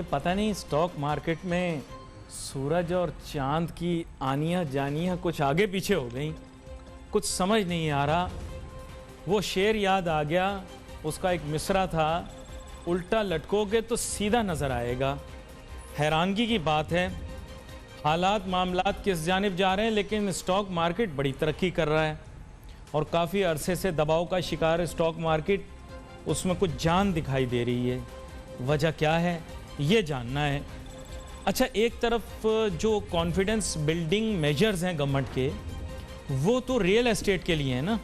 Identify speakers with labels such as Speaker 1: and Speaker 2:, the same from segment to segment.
Speaker 1: पता नहीं stock market में सूरज और चांद की आनियां जानियां कुछ आगे पीछे हो गई, कुछ समझ नहीं आ रहा। वो शेर याद आ गया, उसका एक मिसरा था, उल्टा लटकोगे तो सीधा नज़र आएगा। हैरानगी की बात है, हालात मामलात किस जानिब जा रहे हैं, लेकिन स्टॉक मार्केट बड़ी तरक्की कर रहा है और काफ़ी अरसे से दबाव का शिकार है स्टॉक मार्केट। उसमें कुछ जान दिखाई दे रही है, वजह क्या है ये जानना है। अच्छा, एक तरफ जो कॉन्फिडेंस बिल्डिंग मेजर्स हैं गवर्नमेंट के, वो तो रियल एस्टेट के लिए है ना,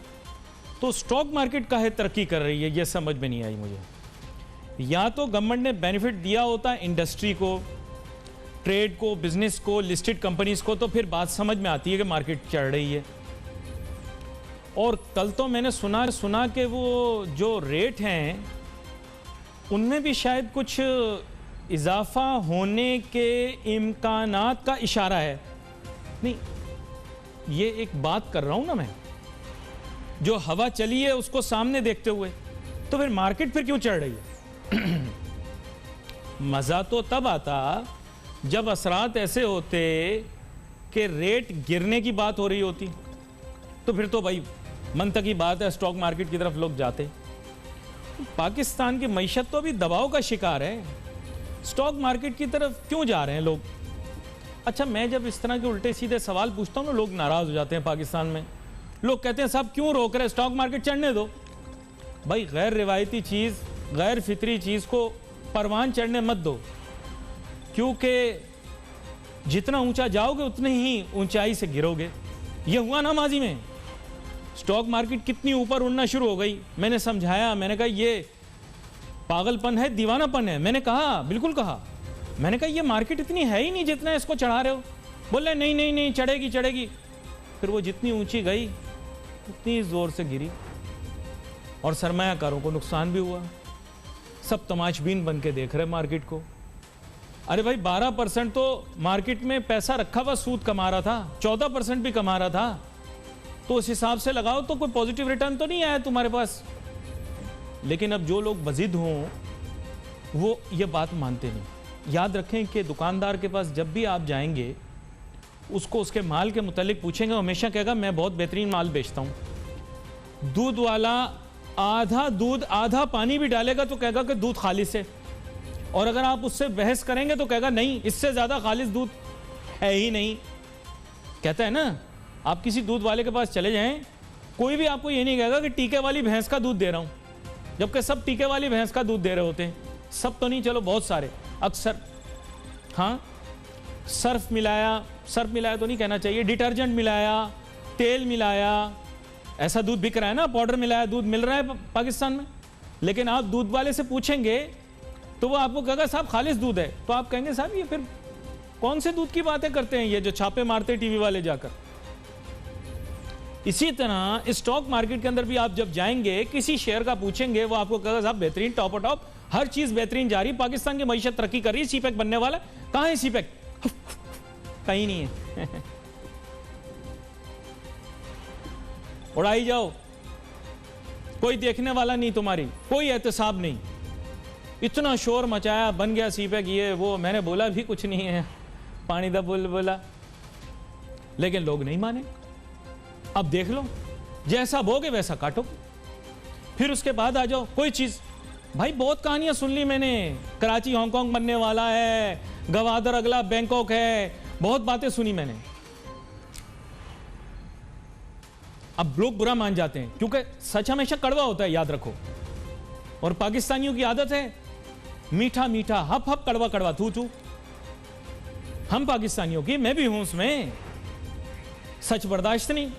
Speaker 1: तो स्टॉक मार्केट काहे तरक्की कर रही है ये समझ में नहीं आई मुझे। या तो गवर्नमेंट ने बेनिफिट दिया होता इंडस्ट्री को, ट्रेड को, बिजनेस को, लिस्टेड कंपनीज को, तो फिर बात समझ में आती है कि मार्केट चढ़ रही है। और कल तो मैंने सुना कि वो जो रेट हैं उनमें भी शायद कुछ इजाफा होने के इम्कानात का इशारा है। नहीं, ये एक बात कर रहा हूं ना मैं, जो हवा चली है उसको सामने देखते हुए, तो फिर मार्केट फिर क्यों चढ़ रही है? मजा तो तब आता जब असरात ऐसे होते कि रेट गिरने की बात हो रही होती, तो फिर तो भाई मंतक की बात है, स्टॉक मार्केट की तरफ लोग जाते। पाकिस्तान की मईशत तो अभी दबाव का शिकार है, स्टॉक मार्केट की तरफ क्यों जा रहे हैं लोग? अच्छा, मैं जब इस तरह के उल्टे सीधे सवाल पूछता हूं ना, लोग नाराज हो जाते हैं। पाकिस्तान में लोग कहते हैं साहब क्यों रोक रहे, स्टॉक मार्केट चढ़ने दो। भाई गैर रिवायती चीज, गैर फितरी चीज को परवान चढ़ने मत दो, क्योंकि जितना ऊंचा जाओगे उतनी ही ऊंचाई से गिरोगे। ये हुआ ना माजी में, स्टॉक मार्केट कितनी ऊपर उड़ना शुरू हो गई। मैंने समझाया, मैंने कहा ये पागलपन है, दीवानापन है। मैंने कहा, बिल्कुल कहा, मैंने कहा ये मार्केट इतनी है ही नहीं जितना इसको चढ़ा रहे हो। बोले नहीं नहीं नहीं, चढ़ेगी चढ़ेगी। फिर वो जितनी ऊंची गई उतनी जोर से गिरी और सरमायाकारों को नुकसान भी हुआ। सब तमाशबीन बन के देख रहे मार्केट को। अरे भाई 12% तो मार्केट में पैसा रखा हुआ सूद कमा रहा था, 14% भी कमा रहा था, तो उस हिसाब से लगाओ तो कोई पॉजिटिव रिटर्न तो नहीं आया तुम्हारे पास। लेकिन अब जो लोग बजिद हों वो ये बात मानते नहीं। याद रखें कि दुकानदार के पास जब भी आप जाएंगे, उसको उसके माल के मुतालिक पूछेंगे, हमेशा कहेगा मैं बहुत बेहतरीन माल बेचता हूँ। दूध वाला आधा दूध आधा पानी भी डालेगा तो कहेगा कि दूध खालिस है, और अगर आप उससे बहस करेंगे तो कहेगा नहीं, इससे ज़्यादा खालिस दूध है ही नहीं। कहता है ना, आप किसी दूध वाले के पास चले जाएं, कोई भी आपको ये नहीं कहेगा कि टीके वाली भैंस का दूध दे रहा हूँ, जबकि सब टीके वाली भैंस का दूध दे रहे होते हैं। सब तो नहीं, चलो बहुत सारे, अक्सर। हाँ, सर्फ मिलाया तो नहीं कहना चाहिए, डिटर्जेंट मिलाया, तेल मिलाया, ऐसा दूध बिक रहा है ना, पाउडर मिलाया दूध मिल रहा है पाकिस्तान में। लेकिन आप दूध वाले से पूछेंगे तो वो आपको कहेगा साहब खालिस दूध है। तो आप कहेंगे साहब ये फिर कौन से दूध की बातें करते हैं ये जो छापे मारते टीवी वाले जाकर। इसी तरह स्टॉक मार्केट के अंदर भी आप जब जाएंगे, किसी शेयर का पूछेंगे, वो आपको कहेगा साहब बेहतरीन, टॉप टॉप, हर चीज बेहतरीन जा रही, पाकिस्तान की मईशत तरक्की कर रही है, सीपैक बनने वाला। कहां है सीपैक? कहीं नहीं है। उड़ाई जाओ, कोई देखने वाला नहीं, तुम्हारी कोई एहतसाब नहीं। इतना शोर मचाया, बन गया सीपैक, ये वो, मैंने बोला भी कुछ नहीं है, पानी दा बोला, लेकिन लोग नहीं माने। अब देख लो, जैसा बोगे वैसा काटो। फिर उसके बाद आ जाओ कोई चीज, भाई बहुत कहानियां सुन ली मैंने, कराची हांगकांग बनने वाला है, गवादर अगला बैंकॉक है, बहुत बातें सुनी मैंने। अब लोग बुरा मान जाते हैं, क्योंकि सच हमेशा कड़वा होता है, याद रखो। और पाकिस्तानियों की आदत है मीठा मीठा, हप हप, कड़वा कड़वा, थू थू। हम पाकिस्तानियों की, मैं भी हूं उसमें, सच बर्दाश्त नहीं।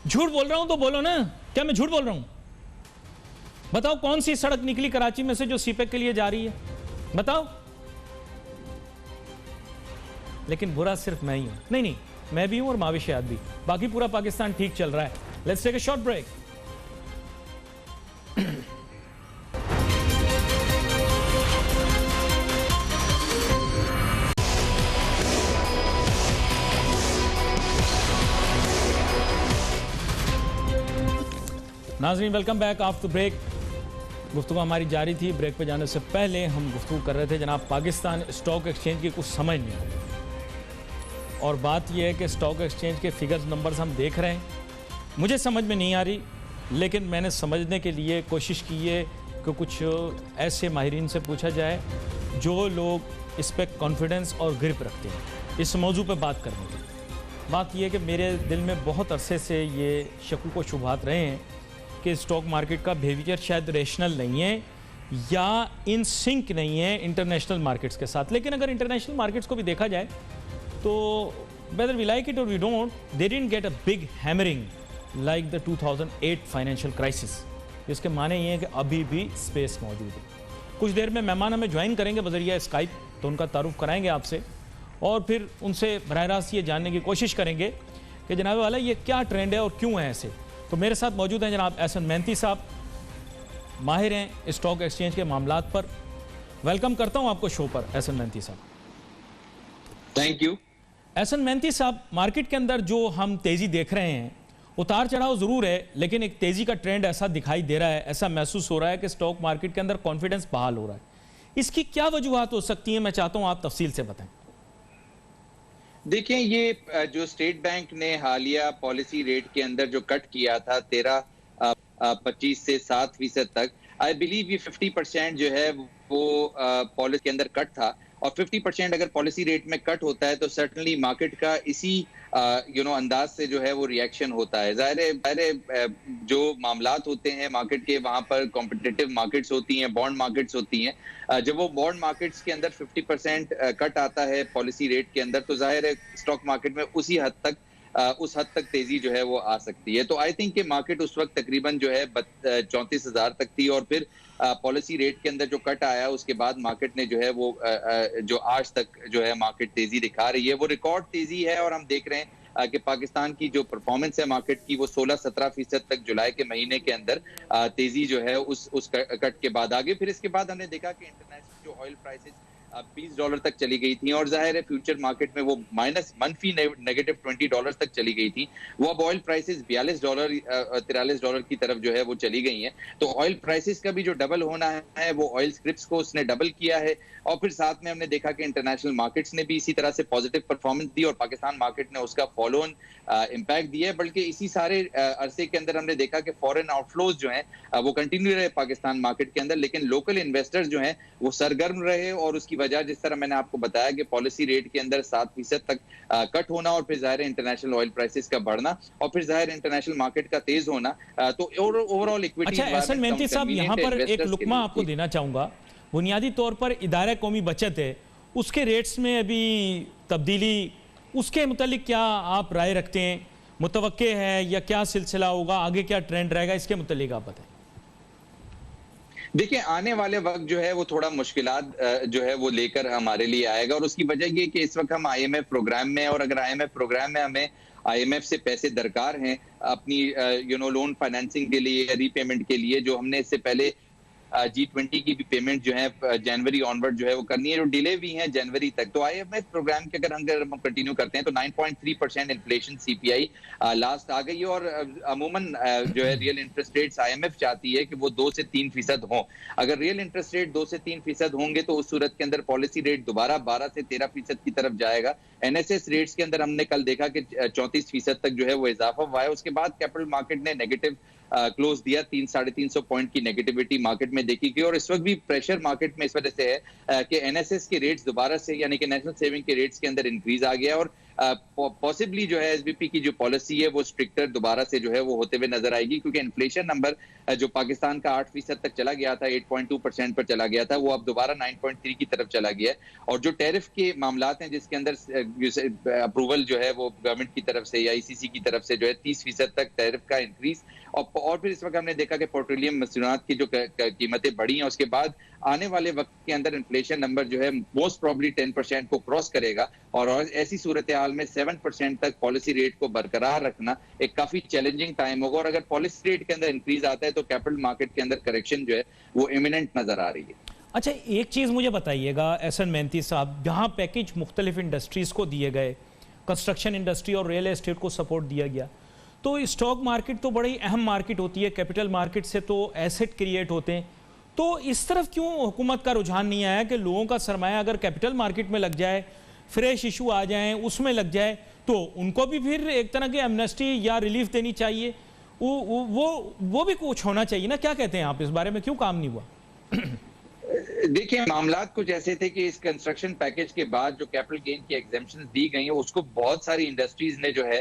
Speaker 1: झूठ बोल रहा हूं तो बोलो ना, क्या मैं झूठ बोल रहा हूं? बताओ कौन सी सड़क निकली कराची में से जो सीपैक के लिए जा रही है, बताओ। लेकिन बुरा सिर्फ मैं ही हूं। नहीं, मैं भी हूं और माविश याद भी, बाकी पूरा पाकिस्तान ठीक चल रहा है। Let's take a short break. नाज़रीन, वेलकम बैक आफ्टर ब्रेक। गुफ्तगू हमारी जारी थी। ब्रेक पे जाने से पहले हम गुफ्तगू कर रहे थे जनाब पाकिस्तान स्टॉक एक्सचेंज की कुछ समझ नहीं आ रही, और बात यह है कि स्टॉक एक्सचेंज के फिगर्स नंबर्स हम देख रहे हैं, मुझे समझ में नहीं आ रही, लेकिन मैंने समझने के लिए कोशिश की है कि कुछ ऐसे माहिरीन से पूछा जाए जो लोग इस पर कॉन्फिडेंस और ग्रिप रखते हैं इस मौजू पर बात करने की। बात यह है कि मेरे दिल में बहुत अरसे से ये शक व शुबहात रहे हैं कि स्टॉक मार्केट का बिहेवियर शायद रेशनल नहीं है या इन सिंक नहीं है इंटरनेशनल मार्केट्स के साथ। लेकिन अगर इंटरनेशनल मार्केट्स को भी देखा जाए तो वेदर वी लाइक इट और we don't, they didn't get a big hammering like the 2008 financial crisis. इसके माने ये हैं कि अभी भी स्पेस मौजूद है। कुछ देर में मेहमान हमें ज्वाइन करेंगे बजरिया स्काइप, तो उनका तारुफ कराएंगे आपसे और फिर उनसे बराह रास्त ये जानने की कोशिश करेंगे कि जनाब वाला ये क्या ट्रेंड है और क्यों है ऐसे। तो मेरे साथ मौजूद हैं जनाब एहसन मेहनती साहब, माहिर हैं स्टॉक एक्सचेंज के मामलात पर। वेलकम करता हूं आपको शो पर एहसन मेहनती साहब।
Speaker 2: Thank you.
Speaker 1: एहसन मेहनती साहब, मार्केट के अंदर जो हम तेज़ी देख रहे हैं, उतार चढ़ाव ज़रूर है, लेकिन एक तेज़ी का ट्रेंड ऐसा दिखाई दे रहा है, ऐसा महसूस हो रहा है कि स्टॉक मार्केट के अंदर कॉन्फिडेंस बहाल हो रहा है। इसकी क्या वजूहत हो सकती हैं, मैं चाहता हूं आप तफसील से बताएं।
Speaker 2: देखिए, ये जो स्टेट बैंक ने हालिया पॉलिसी रेट के अंदर जो कट किया था 13.25 से 7% तक, आई बिलीव ये 50% जो है वो पॉलिसी के अंदर कट था, और 50% अगर पॉलिसी रेट में कट होता है तो सर्टनली मार्केट का इसी अंदाज से जो है वो रिएक्शन होता है। ज़ाहिर जो मामलात होते हैं मार्केट के, वहां पर कॉम्पिटिटिव मार्केट्स होती हैं, बॉन्ड मार्केट्स होती हैं। जब वो बॉन्ड मार्केट्स के अंदर 50% कट आता है पॉलिसी रेट के अंदर, तो जाहिर है स्टॉक मार्केट में उस हद तक तेजी जो है वो आ सकती है। तो आई थिंक कि मार्केट उस वक्त तकरीबन जो है 34,000 तक थी, और फिर पॉलिसी रेट के अंदर जो कट आया उसके बाद मार्केट ने जो है वो जो आज तक जो है मार्केट तेजी दिखा रही है, वो रिकॉर्ड तेजी है। और हम देख रहे हैं कि पाकिस्तान की जो परफॉर्मेंस है मार्केट की, वो 16-17% तक जुलाई के महीने के अंदर तेजी जो है उस कट के बाद आ गई। फिर इसके बाद हमने देखा कि इंटरनेशनल जो ऑयल प्राइसेस $20 तक चली गई थी, और जाहिर है फ्यूचर मार्केट में वो मनफी नेगेटिव $20 तक चली गई थी। वो अब ऑयल प्राइसेस $43 की तरफ जो है वो चली गई हैं। तो ऑयल प्राइसेस का भी जो डबल होना है, वो ऑयल स्क्रिप्ट्स को उसने डबल किया है। और फिर साथ में हमने देखा कि इंटरनेशनल मार्केट्स ने भी इसी तरह से पॉजिटिव परफॉर्मेंस दी, और पाकिस्तान मार्केट ने उसका फॉलो ऑन इम्पैक्ट दिया है। बल्कि इसी सारे अरसे के अंदर हमने देखा कि फॉरेन आउटफ्लोज जो हैं वो कंटिन्यू रहे पाकिस्तान मार्केट के अंदर, लेकिन लोकल इन्वेस्टर्स जो हैं वो सरगर्म रहे। और उसकी वजह, जिस तरह मैंने आपको बताया, कि पॉलिसी रेट के अंदर 7% तक कट होना, और फिर जाहिर है इंटरनेशनल ऑयल प्राइसेस का बढ़ना, और फिर जाहिर इंटरनेशनल मार्केट का तेज होना, तो ओवरऑल इक्विटी।
Speaker 1: अच्छा एहसन मेहनती साहब, यहाँ पर एक लुकमा आपको देना चाहूंगा। बुनियादी तौर पर इदारा कौमी बचत है, उसके रेट्स में अभी तब्दीली, उसके मुतालिक क्या आप राय रखते हैं? मुतवक्के है या क्या सिलसिला होगा, आगे क्या ट्रेंड रहेगा, इसके मुतालिक आप बताएं।
Speaker 2: देखिए, आने वाले वक्त जो है वो थोड़ा मुश्किलात जो है वो लेकर हमारे लिए आएगा, और उसकी वजह ये कि इस वक्त हम IMF प्रोग्राम में, और अगर IMF प्रोग्राम में हमें IMF से पैसे दरकार हैं अपनी लोन फाइनेंसिंग के लिए, रीपेमेंट के लिए, जो हमने इससे पहले G20 की भी पेमेंट जो है जनवरी ऑनवर्ड जो है वो करनी है, जो डिले भी है जनवरी तक। तो IMF प्रोग्राम के अगर हम कंटिन्यू करते हैं तो 9.3% इन्फ्लेशन CPI लास्ट आ गई है, और अमूमन जो है रियल इंटरेस्ट रेट्स IMF चाहती है कि वो 2 से 3% हों। अगर रियल इंटरेस्ट रेट 2 से 3% होंगे तो उस सूरत के अंदर पॉलिसी रेट दोबारा 12 से 13% की तरफ जाएगा। NSS रेट्स के अंदर हमने कल देखा कि 34% तक जो है वो इजाफा हुआ है। उसके बाद कैपिटल मार्केट ने नेगेटिव क्लोज दिया, 300-350 पॉइंट की नेगेटिविटी मार्केट में देखी गई, और इस वक्त भी प्रेशर मार्केट में इस वजह से है कि NSS के रेट्स दोबारा से, यानी कि नेशनल सेविंग के रेट्स के अंदर इंक्रीज आ गया, और पॉसिबली जो है SBP की जो पॉलिसी है वो स्ट्रिक्टर दोबारा से जो है वो होते हुए नजर आएगी, क्योंकि इन्फ्लेशन नंबर जो पाकिस्तान का 8% तक चला गया था, 8.2% पर चला गया था, वो अब दोबारा 9.3 की तरफ चला गया है। और जो टैरिफ के मामलात हैं जिसके अंदर अप्रूवल जो है वो गवर्नमेंट की तरफ से या ICC की तरफ से जो है 30% तक टैरिफ का इंक्रीज, और फिर इस वक्त हमने देखा कि पेट्रोलियम मसूनात की जो कीमतें बढ़ी हैं, उसके बाद आने वाले वक्त के अंदर इन्फ्लेशन नंबर जो है मोस्ट प्रॉब्ली 10% को क्रॉस करेगा, और ऐसी सूरत हाल में 7% तक पॉलिसी रेट को बरकरार रखना एक काफी चैलेंजिंग टाइम होगा। और अगर पॉलिसी रेट के अंदर इंक्रीज आता है तो कैपिटल मार्केट के अंदर करेक्शन जो है वो इमिनेंट नजर आ रही है।
Speaker 1: अच्छा, एक चीज़ मुझे बताइएगा एहसन मेहनती साहब, जहाँ पैकेज मुख्तलिफ इंडस्ट्रीज़ को दिए गए, कंस्ट्रक्शन इंडस्ट्री और रियल एस्टेट को सपोर्ट दिया गया, तो स्टॉक मार्केट तो बड़ी अहम मार्केट होती है, कैपिटल मार्केट से तो एसेट क्रिएट होते हैं, तो इस तरफ क्यों हुकूमत का रुझान नहीं आया कि लोगों का सरमाया अगर कैपिटल मार्केट में लग जाए, फ्रेश इशू आ जाए, उसमें लग जाए, तो उनको भी फिर एक तरह की एमनेस्टी या रिलीफ देनी चाहिए। वो भी कुछ होना चाहिए ना। क्या कहते हैं आप, इस बारे में क्यों काम नहीं हुआ?
Speaker 2: देखिए, मामलात कुछ ऐसे थे कि इस कंस्ट्रक्शन पैकेज के बाद जो कैपिटल गेन की एग्जेम्पशन दी गई है, उसको बहुत सारी इंडस्ट्रीज ने जो है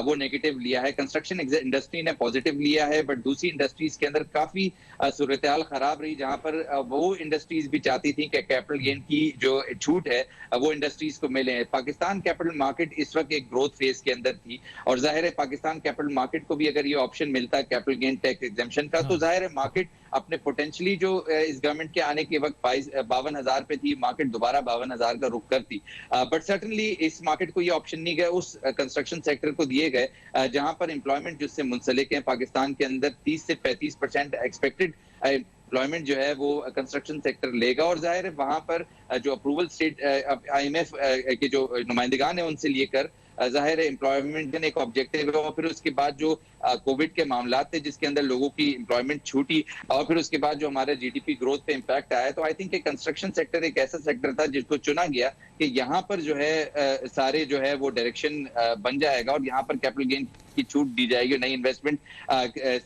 Speaker 2: वो नेगेटिव लिया है। कंस्ट्रक्शन इंडस्ट्री ने पॉजिटिव लिया है, बट दूसरी इंडस्ट्रीज के अंदर काफी सूरत हाल खराब रही, जहां पर वो इंडस्ट्रीज भी चाहती थी कि कैपिटल गेन की जो छूट है वो इंडस्ट्रीज को मिले। पाकिस्तान कैपिटल मार्केट इस वक्त एक ग्रोथ फेज के अंदर थी, और जाहिर है पाकिस्तान कैपिटल मार्केट को भी अगर ये ऑप्शन मिलता है कैपिटल गेन टैक्स एग्जेम्पशन का, तो जाहिर है मार्केट अपने पोटेंशली जो इस गवर्नमेंट के आने के वक्त 52,000 पे थी, मार्केट दोबारा 52,000 का रुख करती। बट सर्टनली इस मार्केट को ये ऑप्शन नहीं गए, उस कंस्ट्रक्शन सेक्टर को दिए गए जहां पर एम्प्लॉयमेंट जिससे मुंसलिक है। पाकिस्तान के अंदर 30 से 35% एक्सपेक्टेड एम्प्लॉयमेंट जो है वो कंस्ट्रक्शन सेक्टर लेगा, और जाहिर है वहां पर जो अप्रूवल स्टेट IMF के जो नुमाइंदगान है उनसे लेकर जाहिर है एम्प्लॉयमेंट एक ऑब्जेक्टिव है। और फिर उसके बाद जो कोविड के मामला थे जिसके अंदर लोगों की एम्प्लॉयमेंट छूटी, और फिर उसके बाद जो हमारे GDP ग्रोथ पे इम्पैक्ट आया, तो आई थिंक कंस्ट्रक्शन सेक्टर एक ऐसा सेक्टर था जिसको चुना गया कि यहाँ पर जो है सारे जो है वो डायरेक्शन बन जाएगा, और यहाँ पर कैपिटल गेन की छूट दी जाएगी। नई इन्वेस्टमेंट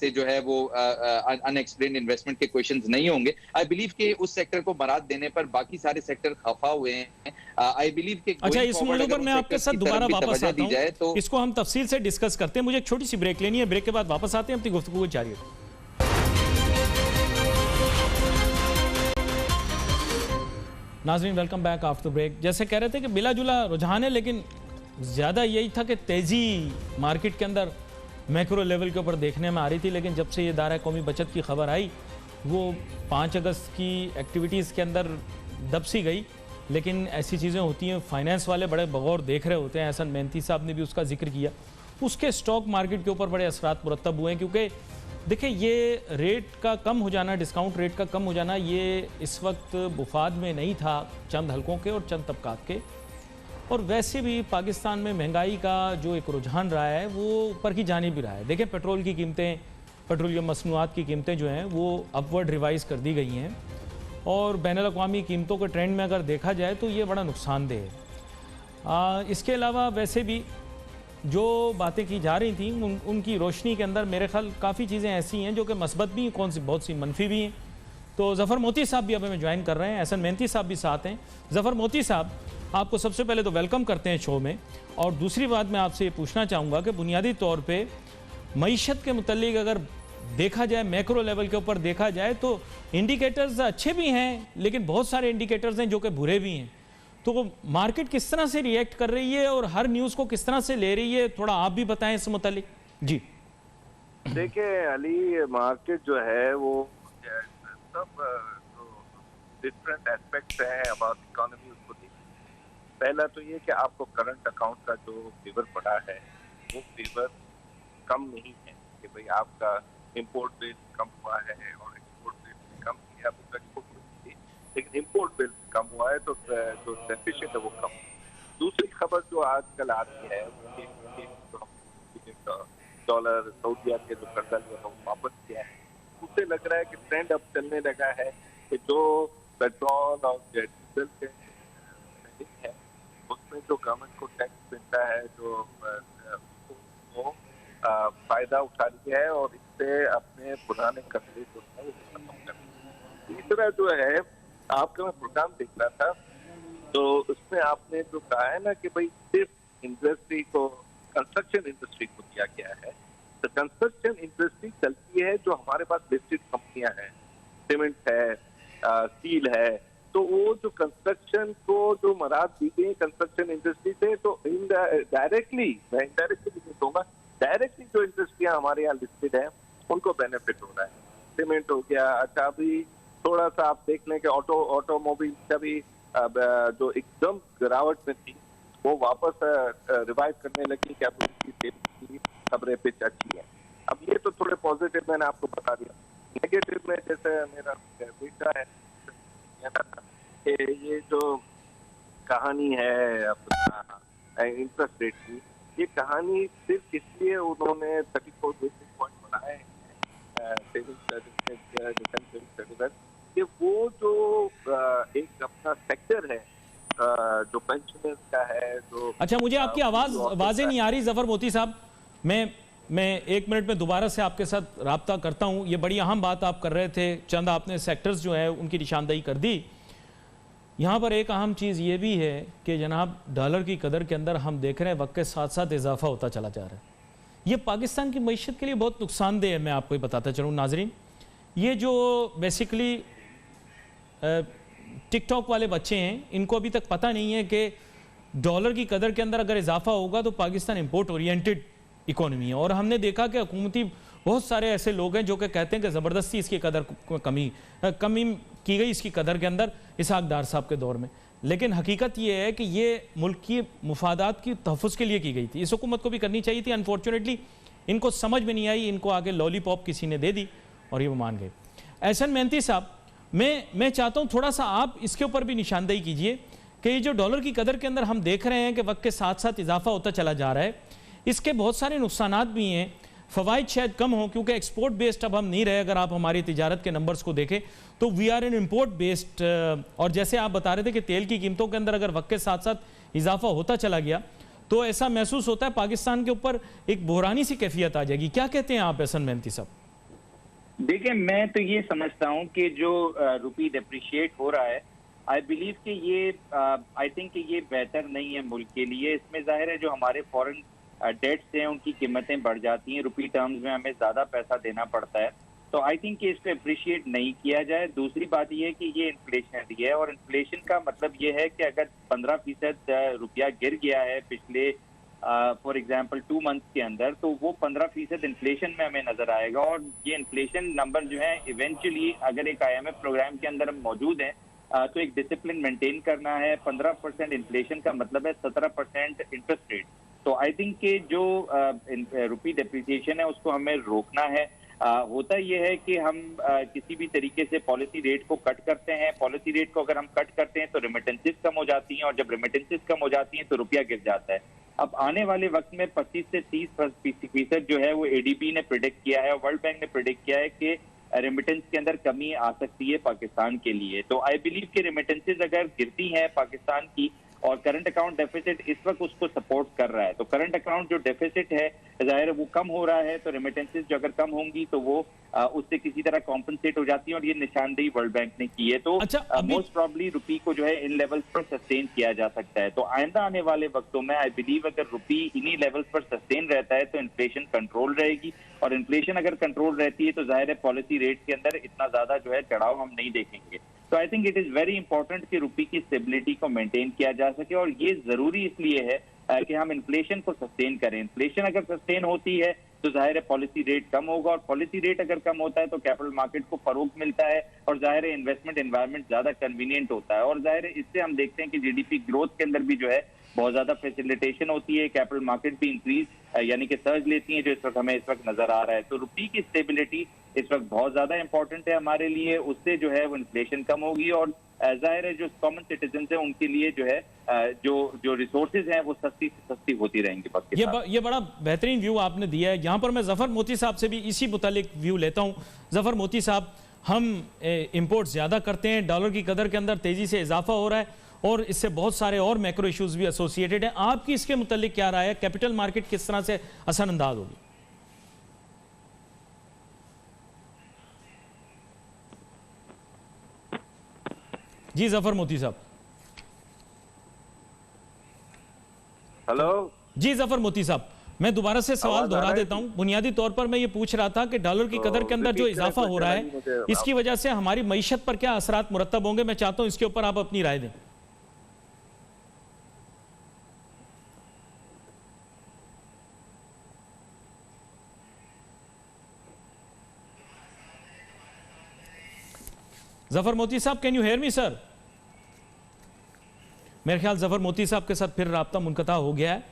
Speaker 2: से जो है वो अनएक्सप्लेन्ड इन्वेस्टमेंट के क्वेश्चंस नहीं होंगे। आई बिलीव कि उस सेक्टर को बरात देने पर बाकी सारे सेक्टर खफा हुए हैं। आई बिलीव कि
Speaker 1: अच्छा, इस मुद्दे पर मैं आपके साथ दोबारा वापस आता हूं,
Speaker 2: तो
Speaker 1: इसको हम तफसील से डिस्कस करते हैं। मुझे एक छोटी सी ब्रेक लेनी है, ब्रेक के बाद वापस आते हैं, अपनी गुफ्तगू को जारी रखें। नाज़रीन, वेलकम बैक आफ्टर ब्रेक। जैसे कह रहे थे कि बिला जुला रुझान है, लेकिन ज़्यादा यही था कि तेज़ी मार्केट के अंदर मैक्रो लेवल के ऊपर देखने में आ रही थी। लेकिन जब से ये दायरा कौमी बचत की खबर आई, वो 5 अगस्त की एक्टिविटीज़ के अंदर दब सी गई। लेकिन ऐसी चीज़ें होती हैं, फाइनेंस वाले बड़े बगौर देख रहे होते हैं। एहसन मेहनती साहब ने भी उसका जिक्र किया। उसके स्टॉक मार्केट के ऊपर बड़े असरात मुरतब हुए हैं, क्योंकि देखिए ये रेट का कम हो जाना, डिस्काउंट रेट का कम हो जाना, ये इस वक्त मुफाद में नहीं था चंद हलकों के और चंद तबकात के। और वैसे भी पाकिस्तान में महंगाई का जो एक रुझान रहा है वो ऊपर की जानिब भी रहा है। देखें, पेट्रोल की कीमतें, पेट्रोलियम मसनूआत की कीमतें जो हैं वो अपवर्ड रिवाइज कर दी गई हैं, और बैनुल-अक़वामी कीमतों के ट्रेंड में अगर देखा जाए तो ये बड़ा नुकसानदेह है। इसके अलावा वैसे भी जो बातें की जा रही थी उनकी रोशनी के अंदर मेरे ख्याल काफ़ी चीज़ें ऐसी हैं जो कि मस्बत भी, कौन सी बहुत सी मनफी भी हैं। तो ज़फ़र मोती साहब भी अब हमें ज्वाइन कर रहे हैं, एहसन मेहनती साहब भी साथ हैं। ज़फ़र मोती साहब, आपको सबसे पहले तो वेलकम करते हैं शो में, और दूसरी बात मैं आपसे ये पूछना चाहूँगा कि बुनियादी तौर पे मईशत के मुतल्लिक अगर देखा जाए, मैक्रो लेवल के ऊपर देखा जाए, तो इंडिकेटर्स अच्छे भी हैं, लेकिन बहुत सारे इंडिकेटर्स हैं जो कि बुरे भी हैं। तो मार्केट किस तरह से रिएक्ट कर रही है और हर न्यूज़ को किस तरह से ले रही है, थोड़ा आप भी बताएं इस मुतल्लिक। जी
Speaker 3: देखिए अली, मार्केट जो है वो सब डिफरेंट एस्पेक्ट्स हैं अबाउट इकोनॉमी, उसको देखिए। पहला तो ये कि आपको करंट अकाउंट का जो फेवर पड़ा है वो फेवर कम नहीं है कि भाई आपका इंपोर्ट बिल कम हुआ है और एक्सपोर्ट बिल कम किया, लेकिन इंपोर्ट बिल कम हुआ है तो जो डेफिसिट है वो कम। दूसरी खबर जो आजकल आती है डॉलर सऊदीया के जो कर्जा लिया वो वापस किया है, उससे लग रहा है कि ट्रेंड अब चलने लगा है कि जो पेट्रोल और डीजल के है उसमें जो गवर्नमेंट को टैक्स मिलता है जो वो फायदा उठा लिया है और इससे अपने पुराने कर्जे जो है वो खत्म कर दिया। तीसरा जो है, आपका मैं प्रोग्राम देख रहा था तो उसमें आपने जो कहा है ना कि भाई सिर्फ इंडस्ट्री को, कंस्ट्रक्शन इंडस्ट्री को दिया गया है, तो कंस्ट्रक्शन इंडस्ट्री चलती है जो हमारे पास लिस्टेड कंपनियां हैं, सीमेंट है, स्टील है, तो वो जो कंस्ट्रक्शन को जो मराद दी गई कंस्ट्रक्शन इंडस्ट्री से, तो डायरेक्टली, मैं इनडायरेक्टली नहीं कहूँगा, डायरेक्टली जो इंडस्ट्रियां हमारे यहाँ लिस्टेड है उनको बेनिफिट हो रहा है। सीमेंट हो गया, अच्छा अभी थोड़ा सा आप देख लें कि ऑटोमोबाइल का भी जो एकदम गिरावट में थी वो वापस रिवाइव करने लगी, क्या तो उसकी सेफ्टी की खबरें पिच अच्छी है। अब ये तो थोड़े पॉजिटिव मैंने आपको बता दिया। नेगेटिव में जैसे मेरा बेटा है कि ये जो कहानी है अपना इंटरेस्ट रेट की, ये कहानी सिर्फ इसलिए उन्होंने 34 बेसिस पॉइंट बनाए हैं सेविंग सर्टिफिकेट कि वो जो एक अपना सेक्टर है जो पेंशनर्स का है, जो
Speaker 1: अच्छा, मुझे आपकी आवाजें नहीं आ रही जफर मोती साहब। मैं 1 मिनट में दोबारा से आपके साथ राब्ता करता हूं। ये बड़ी अहम बात आप कर रहे थे, चंद आपने सेक्टर्स जो है उनकी निशानदेही कर दी। यहाँ पर एक अहम चीज़ ये भी है कि जनाब डॉलर की कदर के अंदर हम देख रहे हैं वक्त के साथ साथ इजाफा होता चला जा रहा है। ये पाकिस्तान की मईशत के लिए बहुत नुकसानदेह है। मैं आपको ये बताता चलूँ नाजरीन, ये जो बेसिकली टिकटॉक वाले बच्चे हैं, इनको अभी तक पता नहीं है कि डॉलर की कदर के अंदर अगर इजाफा होगा तो पाकिस्तान इंपोर्ट ओरिएंटेड इकोनॉमी है। और हमने देखा कि हुकूमती बहुत सारे ऐसे लोग हैं जो कि कहते हैं कि ज़बरदस्ती इसकी कदर कमी की गई इसकी कदर के अंदर इसहाक डार साहब के दौर में। लेकिन हकीकत ये है कि ये मुल्क की मुफादात की तहफ़्फ़ुज़ के लिए की गई थी। इस हुकूमत को भी करनी चाहिए थी। अनफॉर्चुनेटली इनको समझ में नहीं आई, इनको आगे लॉलीपॉप किसी ने दे दी और ये वो मान गए। एहसन मेहनती साहब, मैं चाहता हूँ थोड़ा सा आप इसके ऊपर भी निशानदेही कीजिए कि ये जो डॉलर की कदर के अंदर हम देख रहे हैं कि वक्त के साथ साथ इजाफा होता चला जा रहा है, इसके बहुत सारे नुकसानात भी हैं। फ़वाइद शायद कम हो क्योंकि एक्सपोर्ट बेस्ड अब हम नहीं रहे। अगर आप हमारी तिजारत के नंबर्स को देखें तो we are an import based. और जैसे आप बता रहे थे कि तेल की कीमतों के अंदर अगर वक्त के साथ साथ इजाफा होता चला गया तो ऐसा महसूस होता है पाकिस्तान के ऊपर एक बहरानी सी कैफियत आ जाएगी। क्या कहते हैं आप एहसन मेहनती साहब?
Speaker 4: देखिए, मैं तो ये समझता हूँ कि जो रुपी डिप्रिशिएट हो रहा है, आई बिलीव कि ये आई थिंक कि ये बेहतर नहीं है मुल्क के लिए। इसमें जाहिर है जो हमारे फॉरेन डेट्स हैं उनकी कीमतें बढ़ जाती हैं, रुपी टर्म्स में हमें ज़्यादा पैसा देना पड़ता है। तो आई थिंक कि इसको अप्रिशिएट नहीं किया जाए। दूसरी बात ये है कि ये इन्फ्लेशनरी है और इन्फ्लेशन का मतलब ये है कि अगर 15% रुपया गिर गया है पिछले फॉर एग्जाम्पल 2 मंथ्स के अंदर, तो वो 15% इन्फ्लेशन में हमें नजर आएगा। और ये इन्फ्लेशन नंबर जो है इवेंचुअली अगर एक IMF प्रोग्राम के अंदर हम मौजूद हैं तो एक डिसिप्लिन मेंटेन करना है। 15% इन्फ्लेशन का मतलब है 17% इंटरेस्ट रेट। तो आई थिंक कि जो रुपी डेप्रिसिएशन है उसको हमें रोकना है। होता यह है कि हम किसी भी तरीके से पॉलिसी रेट को कट करते हैं। पॉलिसी रेट को अगर हम कट करते हैं तो रेमिटेंसेस कम हो जाती हैं और जब रेमिटेंसेस कम हो जाती हैं तो रुपया गिर जाता है। अब आने वाले वक्त में 25 से 30% जो है वो ADB ने प्रिडिक्ट किया है और वर्ल्ड बैंक ने प्रिडिक्ट किया है कि रेमिटेंस के अंदर कमी आ सकती है पाकिस्तान के लिए। तो आई बिलीव कि रेमिटेंसेस अगर गिरती हैं पाकिस्तान की और करंट अकाउंट डेफिसिट इस वक्त उसको सपोर्ट कर रहा है, तो करंट अकाउंट जो डेफिसिट है जाहिर है वो कम हो रहा है, तो रेमिटेंसेस जो अगर कम होंगी तो वो उससे किसी तरह कॉम्पनसेट हो जाती है और ये निशानदेही वर्ल्ड बैंक ने की है। तो मोस्ट प्रॉब्ली रुपी को जो है इन लेवल्स पर सस्टेन किया जा सकता है। तो आइंदा आने वाले वक्तों में आई बिलीव अगर रुपी इन्हीं लेवल्स पर सस्टेन रहता है तो इन्फ्लेशन कंट्रोल रहेगी और इन्फ्लेशन अगर कंट्रोल रहती है तो जाहिर है पॉलिसी रेट के अंदर इतना ज्यादा जो है चढ़ाव हम नहीं देखेंगे। तो I think it is very important कि रुपी की स्टेबिलिटी को मेंटेन किया जा सके और ये जरूरी इसलिए है कि हम इन्फ्लेशन को सस्टेन करें। इन्फ्लेशन अगर सस्टेन होती है तो जाहिर है पॉलिसी रेट कम होगा और पॉलिसी रेट अगर कम होता है तो कैपिटल मार्केट को फरोग मिलता है और जाहिर है इन्वेस्टमेंट एनवायरनमेंट ज्यादा कन्वीनियंट होता है। और जाहिर है इससे हम देखते हैं कि GDP ग्रोथ के अंदर भी जो है बहुत ज्यादा फैसिलिटेशन होती है, कैपिटल मार्केट भी इंक्रीज यानी कि सर्ज लेती है, जो इस वक्त हमें इस वक्त नजर आ रहा है। तो रुपी की स्टेबिलिटी इस वक्त बहुत ज्यादा इंपॉर्टेंट है हमारे लिए। उससे जो है वो इन्फ्लेशन कम होगी और जाहिर है जो कॉमन सिटीजन है उनके लिए जो है जो रिसोर्सेज हैं वो सस्ती से सस्ती होती रहेंगी।
Speaker 1: ये बड़ा बेहतरीन व्यू आपने दिया है। यहाँ पर मैं जफर मोती साहब से भी इसी मुतालिक व्यू लेता हूँ। जफर मोती साहब, हम इंपोर्ट ज्यादा करते हैं, डॉलर की कदर के अंदर तेजी से इजाफा हो रहा है और इससे बहुत सारे और मैक्रो इश्यूज भी एसोसिएटेड हैं। आपकी इसके मुतालिक क्या राय है? कैपिटल मार्केट किस तरह से असरअंदाज होगी? जी जफर मोती साहब।
Speaker 3: हेलो
Speaker 1: जी जफर मोती साहब, मैं दोबारा से सवाल दोहरा देता हूं। बुनियादी तौर पर मैं ये पूछ रहा था कि डॉलर की कदर के अंदर जो इजाफा हो रहा है इसकी वजह से हमारी मईशत पर क्या असरात मुरत्तब होंगे? मैं चाहता हूं इसके ऊपर आप अपनी राय दें। जफर मोती साहब, can you hear me sir? मेरे ख्याल जफर मोती साहब के साथ फिर राब्ता मुनक़ता हो गया है।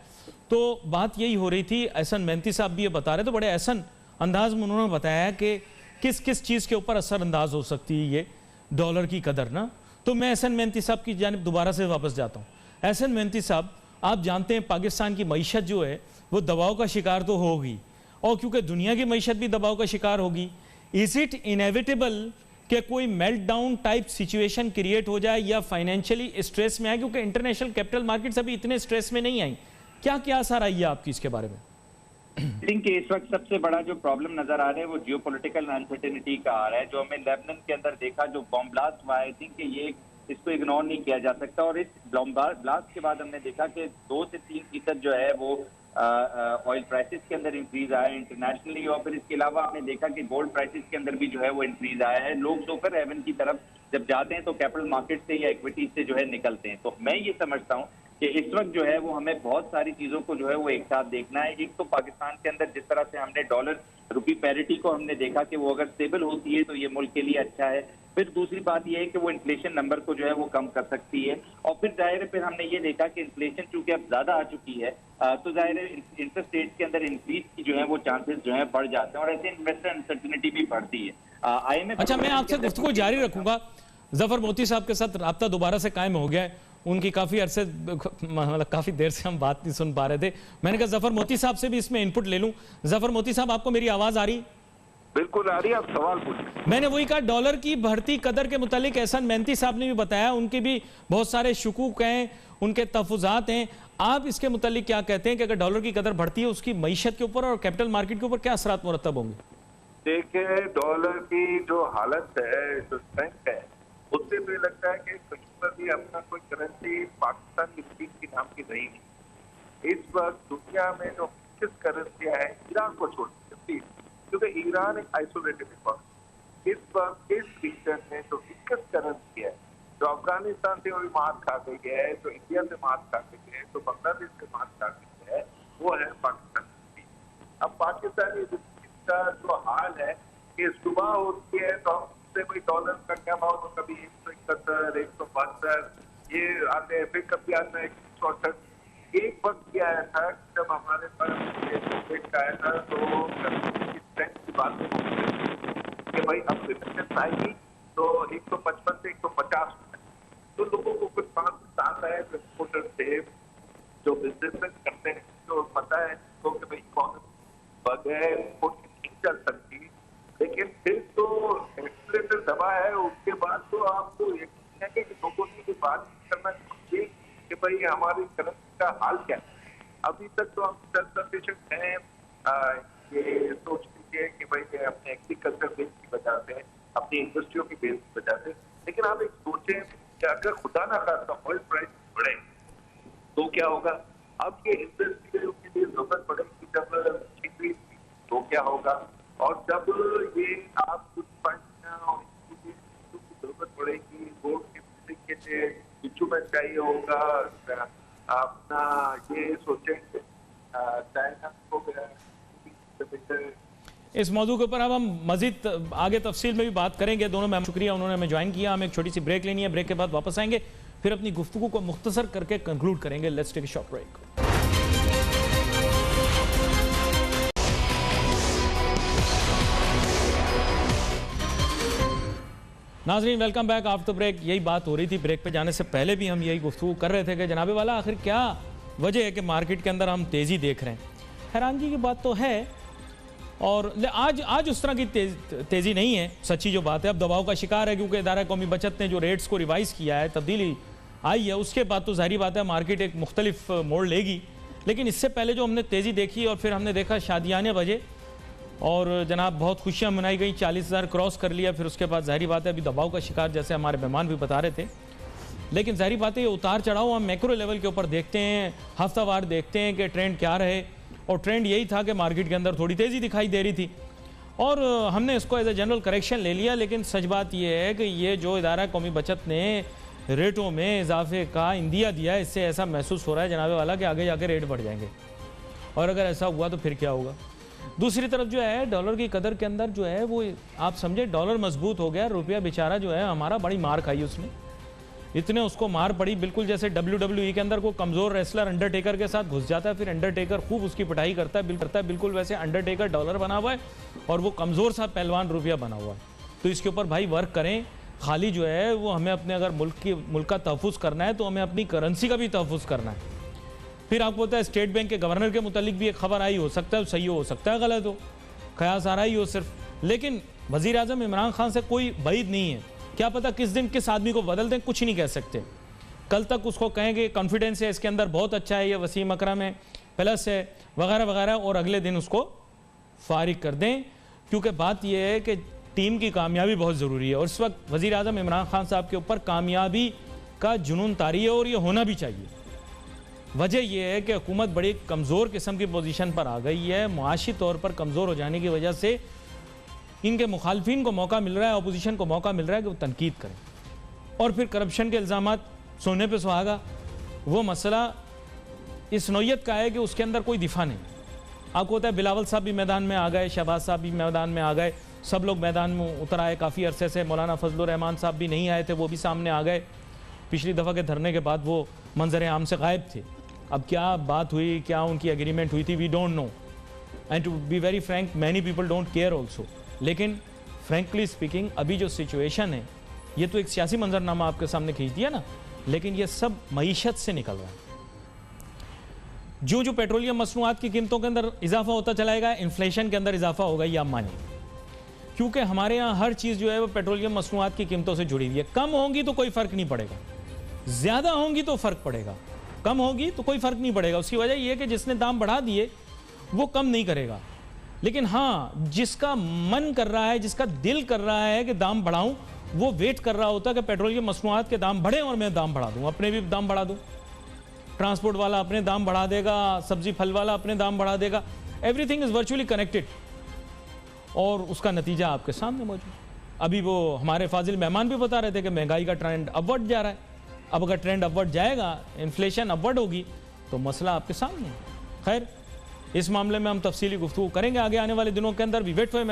Speaker 1: तो बात यही हो रही थी, एहसन मेहनती साहब भी ये बता रहे, तो बड़े एहसन अंदाज में उन्होंने बताया कि किस किस चीज़ के ऊपर असरअंदाज हो सकती है ये डॉलर की कदर ना। तो मैं एहसन मेहनती साहब की जानिब दोबारा से वापस जाता हूँ। एहसन मेहनती साहब, आप जानते हैं पाकिस्तान की मईशत जो है वो दबाव का शिकार तो होगी और क्योंकि दुनिया की मईशत भी दबाव का शिकार होगी, इज़ इट इनएविटेबल कि कोई मेल्टडाउन टाइप सिचुएशन क्रिएट हो जाए या फाइनेंशियली स्ट्रेस में आए, क्योंकि इंटरनेशनल कैपिटल मार्केट्स अभी इतने स्ट्रेस में नहीं आई। क्या क्या असर आई है आपकी इसके बारे में?
Speaker 4: आई थिंक इस वक्त सबसे बड़ा जो प्रॉब्लम नजर आ रहा है वो जियोपॉलिटिकल अनसर्टेनिटी का आ रहा है, जो हमें लेबनान के अंदर देखा, जो बॉम्ब ब्लास्ट हुआ। आई थिंक ये इसको इग्नोर नहीं किया जा सकता। और इस बॉम्ब ब्लास्ट के बाद हमने देखा कि 2 से 3% जो है वो ऑयल प्राइसेस के अंदर इंक्रीज आया है इंटरनेशनली। और फिर इसके अलावा हमने देखा कि गोल्ड प्राइसेस के अंदर भी जो है वो इंक्रीज आया है। लोग सोकर हेवन की तरफ जब जाते हैं तो कैपिटल मार्केट से या इक्विटी से जो है निकलते हैं। तो मैं ये समझता हूँ कि इस वक्त जो है वो हमें बहुत सारी चीजों को जो है वो एक साथ देखना है। एक तो पाकिस्तान के अंदर जिस तरह से हमने डॉलर रुपी पैरिटी को हमने देखा कि वो अगर स्टेबल होती है तो ये मुल्क के लिए अच्छा है। फिर दूसरी बात ये है कि वो इन्फ्लेशन नंबर को जो है वो कम कर सकती है। और फिर जाहिर है फिर हमने ये देखा कि इन्फ्लेशन चूंकि अब ज्यादा आ चुकी है तो जाहिर है इंटरेस्ट रेट के अंदर इंक्रीज की जो है वो चांसेस जो है बढ़ जाते हैं और ऐसे इन्वेस्टर अनसर्टेनिटी भी बढ़ती है। IMF
Speaker 1: अच्छा, मैं आपसे गुफ्तगू जारी रखूंगा। जफर मोती साहब के साथ राब्ता दोबारा से कायम हो गया है। उनकी काफी अरसे मतलब काफी देर से हम बात नहीं सुन पा रहे थे। मैंने कहा जफर मोती साहब से भी इसमें इनपुट ले लूं। जफर मोती साहब, आपको मेरी आवाज आ रही?
Speaker 3: बिल्कुल आ रही है, आप सवाल पूछिए।
Speaker 1: मैंने वही कहा, डॉलर की बढ़ती कदर के मुतालिक एहसान मेहनती साहब ने भी बताया, उनके भी बहुत सारे शुकूक हैं, उनके तहफुजात हैं। आप इसके मुतालिक क्या कहते हैं कि अगर डॉलर की कदर बढ़ती है उसकी मईशत के ऊपर और कैपिटल मार्केट के ऊपर क्या असरात मुरतब होंगे?
Speaker 3: देखिए, डॉलर की जो हालत है, जो स्ट्रेंथ है, उससे मुझे लगता है कि कहीं पर भी अपना कोई करेंसी पाकिस्तान की रुपीस की नाम की रही नहीं। इस वक्त दुनिया में जो किस करेंसियां हैं, ईरान को छोड़ सकती, क्योंकि ईरान एक आइसोलेटेड इकोनॉमी। इस वक्त इस रीजन में जो 21 करेंसी है, जो अफगानिस्तान से भी मार खा गई है, जो इंडिया से मार खा गई है, जो बांग्लादेश से मार खा गई है, वो है पाकिस्तान की। अब पाकिस्तानी रुपीस का जो हाल है कि सुबह होती है तो हमसे कोई डॉलर का क्या भाव, तो कभी 171, 172 ये आते हैं, फिर कभी आता है 168। एक वक्त क्या आया था जब हमारे पास आया था तो की बात कि भाई अब रिमिटेंस आएगी तो 155 से 150, तो लोगों को कुछ 5 साल है जो एक्सपोर्टर थे, जो बिजनेसमैन करते हैं, जो पता है तो कि भाई इकोनॉमी बगैर एक्सपोर्ट नहीं चल सकती। लेकिन फिर तो एक्सलेटर दबा है, उसके बाद तो आपको यकीन है कि लोगों ने बात करना चाहिए कि भाई हमारी करेंसी का हाल क्या है। अभी तक तो हम सेल्फ सफिशिएंट हैं, ये सोच लीजिए कि भाई अपने एग्रीकल्चर बेस की वजह से, अपनी इंडस्ट्रियों की बेस की वजह से। लेकिन आप एक सोचें कि अगर खुदा ना खास्ता ऑयल प्राइस बढ़े तो क्या होगा। अब ये इंडस्ट्रियों के लिए जरूरत पड़ेगी, जब छिपी तो क्या होगा। और जब ये आप कुछ जरूरत पड़ेगी, रोड के लिए इंस्ट्रूमेंट चाहिए होगा, अपना ये सोचें चाइना को
Speaker 1: इस मौजू के ऊपर अब हम मजीद आगे तफसील में भी बात करेंगे। दोनों में शुक्रिया, उन्होंने हमें ज्वाइन किया। हम एक छोटी सी ब्रेक लेनी है, ब्रेक के बाद वापस आएंगे, फिर अपनी गुफ्तगू को मुख्तसर करके कंक्लूड करेंगे। Let's take a short break. नाजरीन, वेलकम बैक आफ्टर ब्रेक। यही बात हो रही थी, ब्रेक पे जाने से पहले भी हम यही गुफ्तगू कर रहे थे कि जनाबे वाला आखिर क्या वजह है कि मार्केट के अंदर हम तेज़ी देख रहे हैं। हैरानगी की बात तो है, और आज उस तरह की तेज़ी नहीं है। सच्ची जो बात है, अब दबाव का शिकार है, क्योंकि इदारा कौमी बचत ने जो रेट्स को रिवाइज़ किया है, तब्दीली आई है, उसके बाद तो जाहिर बात है मार्केट एक मुख्तलिफ मोड़ लेगी। लेकिन इससे पहले जो हमने तेज़ी देखी और फिर हमने देखा शादियाने बजे और जनाब बहुत खुशियाँ मनाई गई, 40,000 क्रॉस कर लिया। फिर उसके बाद जाहिर बात है अभी दबाव का शिकार, जैसे हमारे मेहमान भी बता रहे थे। लेकिन जाहिर बात है ये उतार चढ़ाव हम मैक्रो लेवल के ऊपर देखते हैं, हफ्तावार देखते हैं कि ट्रेंड क्या रहे। और ट्रेंड यही था कि मार्केट के अंदर थोड़ी तेज़ी दिखाई दे रही थी और हमने इसको एज ए जनरल करेक्शन ले लिया। लेकिन सच बात यह है कि ये जो इदारा कौमी बचत ने रेटों में इजाफे का इंदिया दिया, इससे ऐसा महसूस हो रहा है जनाबे वाला कि आगे जाके रेट बढ़ जाएंगे। और अगर ऐसा हुआ तो फिर क्या होगा। दूसरी तरफ जो है डॉलर की कदर के अंदर जो है वो आप समझे डॉलर मजबूत हो गया, रुपया बेचारा जो है हमारा बड़ी मार खाई उसने। इतने उसको मार पड़ी, बिल्कुल जैसे WWE के अंदर को कमज़ोर रेसलर अंडरटेकर के साथ घुस जाता है, फिर अंडरटेकर खूब उसकी पिटाई करता है, बिल्कुल वैसे अंडरटेकर डॉलर बना हुआ है और वो कमज़ोर सा पहलवान रुपया बना हुआ है। तो इसके ऊपर भाई वर्क करें। खाली जो है वो हमें अपने अगर मुल्क का तहफ़्फ़ुज़ करना है तो हमें अपनी करेंसी का भी तहफ़्फ़ुज़ करना है। फिर आपको पता है स्टेट बैंक के गवर्नर के मुतालिक भी एक खबर आई, हो सकता है सही हो सकता है गलत हो, कयास आ रहा ही हो सिर्फ। लेकिन वजीर आजम इमरान खान से कोई बैद नहीं है, क्या पता किस दिन किस आदमी को बदल दें, कुछ नहीं कह सकते। कल तक उसको कहेंगे कॉन्फिडेंस है इसके अंदर, बहुत अच्छा है, ये वसीम अकरम है, प्लस है, वगैरह वगैरह, और अगले दिन उसको फारिग कर दें। क्योंकि बात यह है कि टीम की कामयाबी बहुत ज़रूरी है और इस वक्त वज़ीर आज़म इमरान खान साहब के ऊपर कामयाबी का जुनून तारी है और ये होना भी चाहिए। वजह यह है कि हुकूमत बड़ी कमज़ोर किस्म की पोजीशन पर आ गई है। मुआशी तौर पर कमज़ोर हो जाने की वजह से इनके मुखालफिन को मौका मिल रहा है, अपोजिशन को मौका मिल रहा है कि वो तनकीद करें। और फिर करप्शन के इल्ज़ामात सोने पे सुहागा, वो मसला इस नौयत का है कि उसके अंदर कोई दिफा नहीं। आपको होता है बिलावल साहब भी मैदान में आ गए, शहबाज साहब भी मैदान में आ गए, सब लोग मैदान में उतर आए। काफ़ी अरसे से मौलाना फजलुर रहमान साहब भी नहीं आए थे, वो भी सामने आ गए। पिछली दफ़ा के धरने के बाद वो मंजर आम से गायब थे। अब क्या बात हुई, क्या उनकी एग्रीमेंट हुई थी, we don't know, and to be very frank many people don't care also. लेकिन फ्रेंकली स्पीकिंग अभी जो सिचुएशन है, ये तो एक सियासी मंजरनामा आपके सामने खींच दिया ना, लेकिन ये सब मईशत से निकल रहा है। जो पेट्रोलियम मसनूआत की कीमतों के अंदर इजाफा होता चलाएगा, इन्फ्लेशन के अंदर इजाफा होगा, ये आप मानिए। क्योंकि हमारे यहाँ हर चीज़ जो है वो पेट्रोलियम मसनूआत की कीमतों से जुड़ी हुई है। कम होंगी तो कोई फ़र्क नहीं पड़ेगा, ज़्यादा होंगी तो फ़र्क पड़ेगा, कम होगी तो कोई फ़र्क नहीं पड़ेगा। उसकी वजह यह है कि जिसने दाम बढ़ा दिए वो कम नहीं करेगा। लेकिन हाँ, जिसका मन कर रहा है, जिसका दिल कर रहा है कि दाम बढ़ाऊं, वो वेट कर रहा होता है कि पेट्रोलियम मसनूआत के दाम बढ़े और मैं दाम बढ़ा दूं, अपने भी दाम बढ़ा दूं। ट्रांसपोर्ट वाला अपने दाम बढ़ा देगा, सब्जी फल वाला अपने दाम बढ़ा देगा। एवरीथिंग इज़ वर्चुअली कनेक्टेड और उसका नतीजा आपके सामने मौजूद। अभी वो हमारे फाजिल मेहमान भी बता रहे थे कि महंगाई का ट्रेंड अपवर्ड जा रहा है। अब अगर ट्रेंड अपवर्ड जाएगा, इन्फ्लेशन अपवर्ड होगी, तो मसला आपके सामने है। खैर, इस मामले में हम तफसीली गुफ्तगू करेंगे आगे आने वाले दिनों के अंदर। We wait for